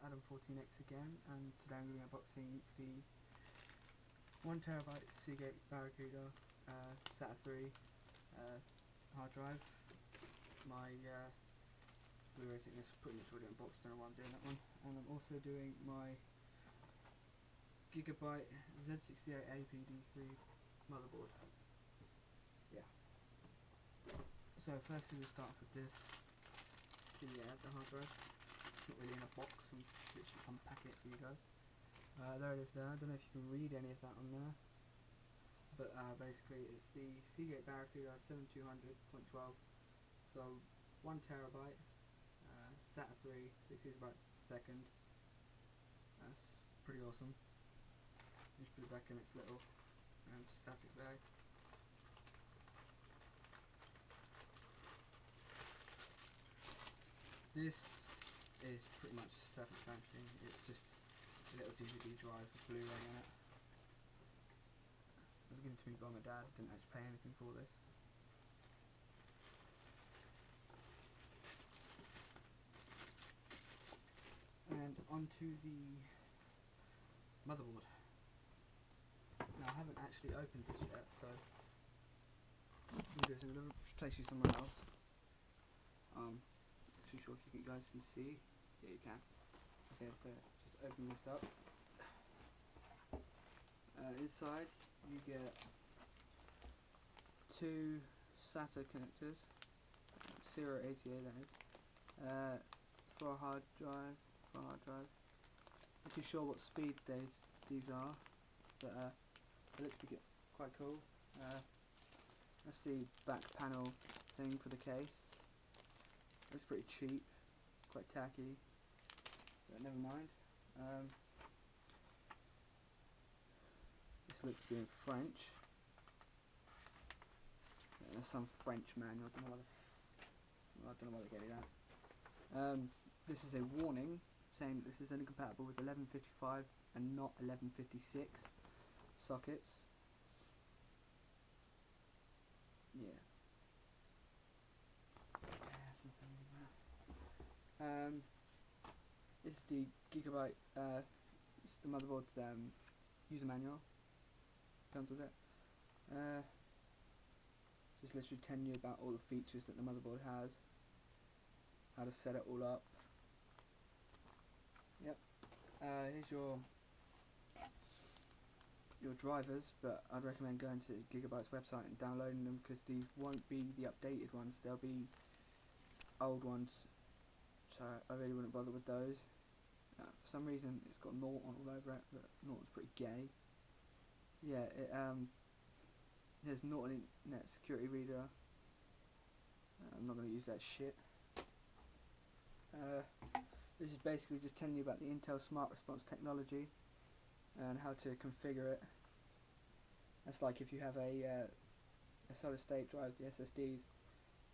Adam 14X again, and today I'm going to be unboxing the 1TB Seagate Barracuda SATA 3 hard drive. My Blu-ray thing is pretty much already unboxed, don't know why I'm doing that one. And I'm also doing my Gigabyte Z68 AP-D3 motherboard. Yeah. So firstly we'll start off with this, the hard drive. It's not really in a box, I'm literally unpacking it for you guys. There it is there. I don't know if you can read any of that on there, but basically it's the Seagate Barracuda 7200.12, so 1TB, SATA 3, 6 GB per second. That's pretty awesome. Just put it back in its little static bag. This is pretty much self-explanatory. It's just a little DVD drive with Blu-ray on it. It was given to me by my dad. I didn't actually pay anything for this. And onto the motherboard. Now I haven't actually opened this yet, so I'm going to place you somewhere else. Not too sure if you guys can see. Yeah, you can. Okay, so just open this up. Inside you get two SATA connectors, 088 that is, for a hard drive. Not too sure what speed these are, but they look to be quite cool. That's the back panel thing for the case. Looks pretty cheap, quite tacky, but never mind. This looks to be in French. Yeah, there's some French manual. I don't know why they gave me that. This is a warning saying this is only compatible with 1155 and not 1156 sockets. Yeah. This is the Gigabyte. It's the motherboard's user manual. Comes with it. Just literally telling you about all the features that the motherboard has, how to set it all up. Yep. Here's your drivers, but I'd recommend going to Gigabyte's website and downloading them, because these won't be the updated ones, they'll be old ones, so I really wouldn't bother with those. For some reason it's got Norton all over it, but Norton's pretty gay. Yeah, there's Norton Internet Security Reader. I'm not going to use that shit. This is basically just telling you about the Intel Smart Response technology and how to configure it. That's like if you have a solid state drive, the SSDs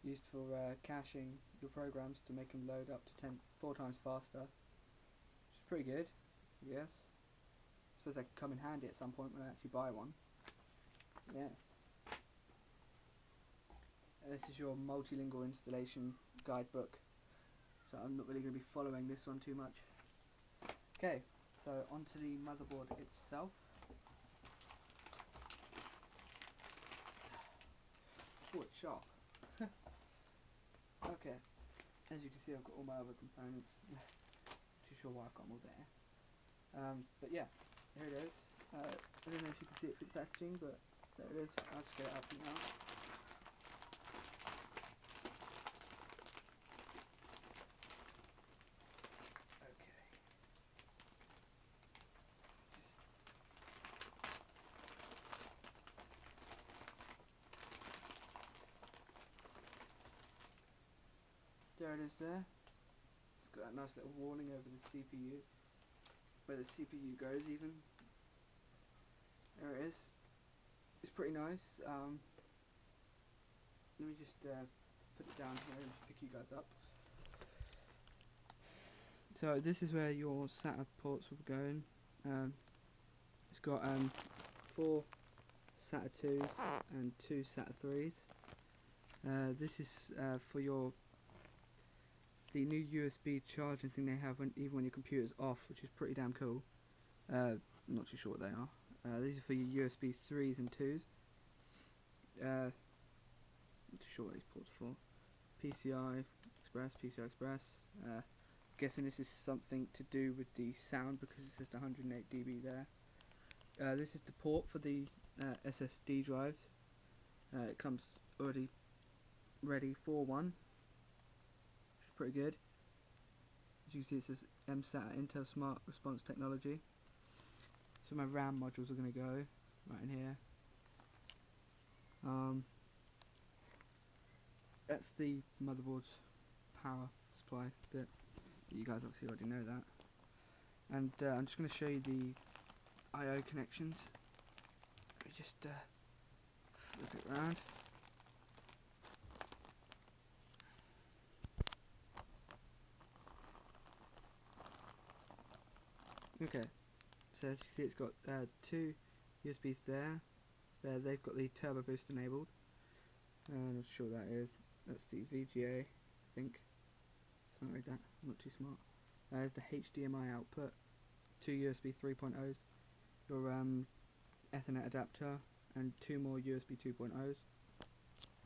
used for caching your programs to make them load up to 4 times faster, which is pretty good, I guess. I suppose that could come in handy at some point when I actually buy one. Yeah. This is your multilingual installation guidebook, so I'm not really going to be following this one too much. Okay, so onto the motherboard itself. Oh, it's sharp. Okay, as you can see I've got all my other components. Not too sure why I've got them all there. But yeah, here it is. I don't know if you can see it through the packaging, but there it is. I'll just get it up now. There it is there. It's got that nice little warning over the CPU, where the CPU goes even. There it is. It's pretty nice. Let me just put it down here and pick you guys up. So this is where your SATA ports will be going. It's got 4 SATA 2s and 2 SATA 3s. This is for your the new USB charging thing they have even when your computer's off, which is pretty damn cool. Not too sure what they are. These are for your USB 3s and 2s. Not too sure what these ports are for. PCI Express. Guessing this is something to do with the sound because it says 108 dB there. This is the port for the SSD drives. It comes already ready for one, which is pretty good. As you can see, it says MSATA Intel Smart Response Technology. So my RAM modules are going to go right in here. That's the motherboard's power supply bit. You guys obviously already know that. And I'm just going to show you the I/O connections. Let me just flip it around. Okay, so as you can see, it's got two USBs there. They've got the turbo boost enabled. I'm not sure what that is. That's the VGA, I think. Something like that. I'm not too smart. There's the HDMI output, two USB 3.0s, your Ethernet adapter, and two more USB 2.0s.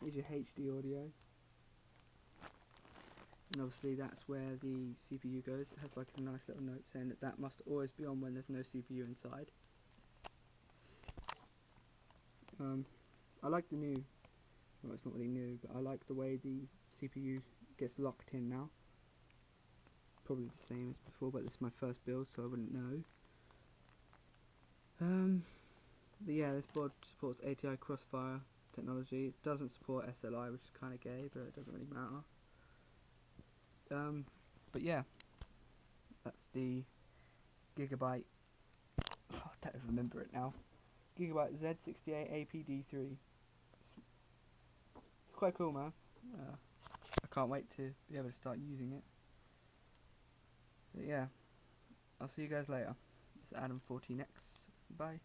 Here's your HD audio. And obviously that's where the CPU goes. It has like a nice little note saying that must always be on when there's no CPU inside. I like the new, well, it's not really new, but I like the way the CPU gets locked in now. Probably the same as before, but this is my first build, so I wouldn't know. But yeah, this board supports ATI Crossfire technology. It doesn't support SLI, which is kind of gay, but it doesn't really matter. But yeah, that's the Gigabyte, I don't remember it now, Gigabyte Z68 AP-D3. It's quite cool, man. I can't wait to be able to start using it. But yeah, I'll see you guys later. It's Adam14X. Bye.